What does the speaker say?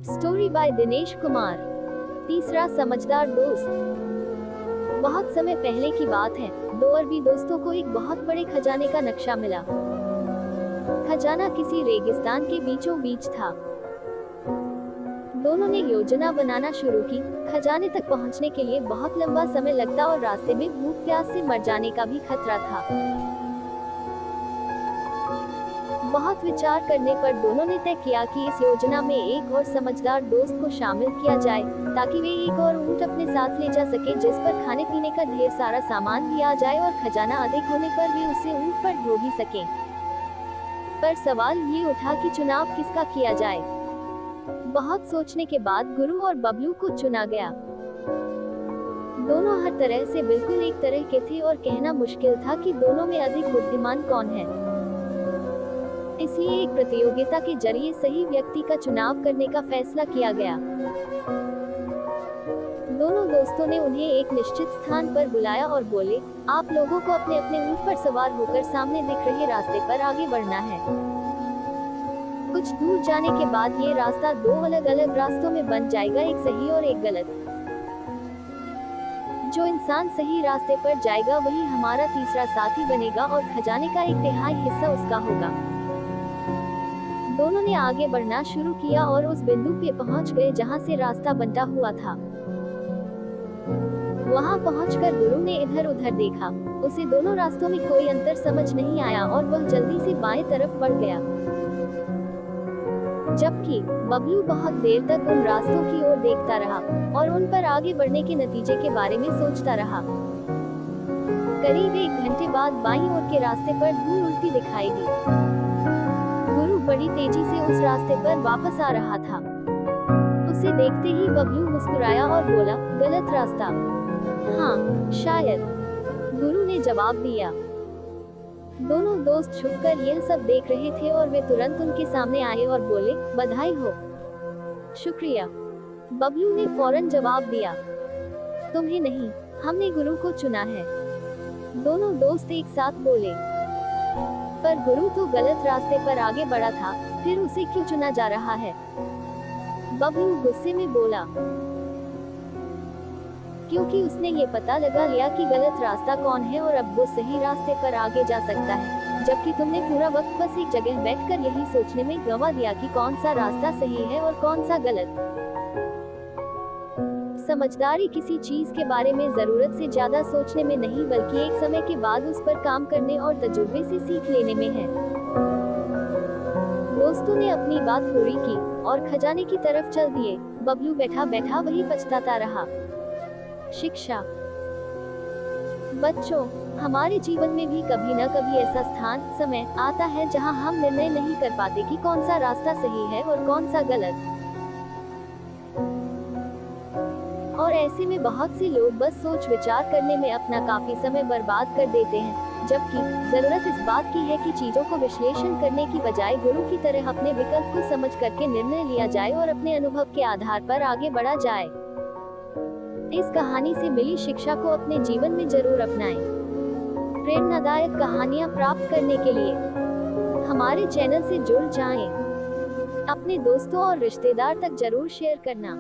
Story by Dinesh Kumar. तीसरा, समझदार दोस्त। बहुत समय पहले की बात है। दो अरबी दोस्तों को एक बहुत बड़े खजाने का नक्शा मिला। खजाना किसी रेगिस्तान के बीचों बीच था। दोनों ने योजना बनाना शुरू की। खजाने तक पहुंचने के लिए बहुत लंबा समय लगता और रास्ते में भूख प्यास से मर जाने का भी खतरा था। बहुत विचार करने पर दोनों ने तय किया कि इस योजना में एक और समझदार दोस्त को शामिल किया जाए, ताकि वे एक और ऊंट अपने साथ ले जा सके जिस पर खाने पीने का ढेर सारा सामान भी आ जाए और खजाना अधिक होने पर वे उसे ऊंट पर ढो भी सकें। पर सवाल ये उठा कि चुनाव किसका किया जाए। बहुत सोचने के बाद गुरु और बबलू को चुना गया। दोनों हर तरह से बिल्कुल एक तरह के थे और कहना मुश्किल था कि दोनों में अधिक बुद्धिमान कौन है। इसलिए एक प्रतियोगिता के जरिए सही व्यक्ति का चुनाव करने का फैसला किया गया। दोनों दोस्तों ने उन्हें एक निश्चित स्थान पर बुलाया और बोले, आप लोगों को अपने अपने ऊंट पर सवार होकर सामने दिख रहे रास्ते पर आगे बढ़ना है। कुछ दूर जाने के बाद ये रास्ता दो अलग अलग रास्तों में बन जाएगा, एक सही और एक गलत। जो इंसान सही रास्ते पर जाएगा वही हमारा तीसरा साथी बनेगा और खजाने का 1/3 हिस्सा उसका होगा। दोनों ने आगे बढ़ना शुरू किया और उस बिंदु पे पहुंच गए जहां से रास्ता बंटा हुआ था। वहां पहुंचकर गुरु ने इधर उधर देखा। उसे दोनों रास्तों में कोई अंतर समझ नहीं आया और वह जल्दी से बाएं तरफ बढ़ गया, जबकि बबलू बहुत देर तक उन रास्तों की ओर देखता रहा और उन पर आगे बढ़ने के नतीजे के बारे में सोचता रहा। करीब 1 घंटे बाद बाईं ओर के रास्ते पर धूल उड़ती दिखाई दी। गुरु बड़ी तेजी से उस रास्ते पर वापस आ रहा था। उसे देखते ही बबलू मुस्कुराया और बोला, गलत रास्ता। हाँ, शायद, गुरु ने जवाब दिया। दोनों दोस्त छुपकर यह सब देख रहे थे और वे तुरंत उनके सामने आए और बोले, बधाई हो। शुक्रिया, बबलू ने फौरन जवाब दिया। तुम्हें नहीं, हमने गुरु को चुना है। दोनों दोस्त एक साथ बोले, पर गुरु तो गलत रास्ते पर आगे बढ़ा था, फिर उसे क्यों चुना जा रहा है? बबलू गुस्से में बोला, क्योंकि उसने ये पता लगा लिया कि गलत रास्ता कौन है और अब वो सही रास्ते पर आगे जा सकता है, जबकि तुमने पूरा वक्त बस एक जगह बैठकर यही सोचने में गंवा दिया कि कौन सा रास्ता सही है और कौन सा गलत। समझदारी किसी चीज के बारे में जरूरत से ज्यादा सोचने में नहीं, बल्कि एक समय के बाद उस पर काम करने और तजुर्बे से सीख लेने में है। दोस्तों ने अपनी बात पूरी की और खजाने की तरफ चल दिए। बबलू बैठा बैठा वही पछताता रहा। शिक्षा। बच्चों, हमारे जीवन में भी कभी न कभी ऐसा स्थान, समय आता है जहां हम निर्णय नहीं कर पाते कि कौन सा रास्ता सही है और कौन सा गलत। और ऐसे में बहुत से लोग बस सोच विचार करने में अपना काफी समय बर्बाद कर देते हैं, जबकि जरूरत इस बात की है कि चीजों को विश्लेषण करने की बजाय गुरु की तरह अपने विकल्प को समझ करके निर्णय लिया जाए और अपने अनुभव के आधार पर आगे बढ़ा जाए। इस कहानी से मिली शिक्षा को अपने जीवन में जरूर अपनाएं। प्रेरणादायक कहानियाँ प्राप्त करने के लिए हमारे चैनल से जुड़ जाएं। अपने दोस्तों और रिश्तेदार तक जरूर शेयर करना।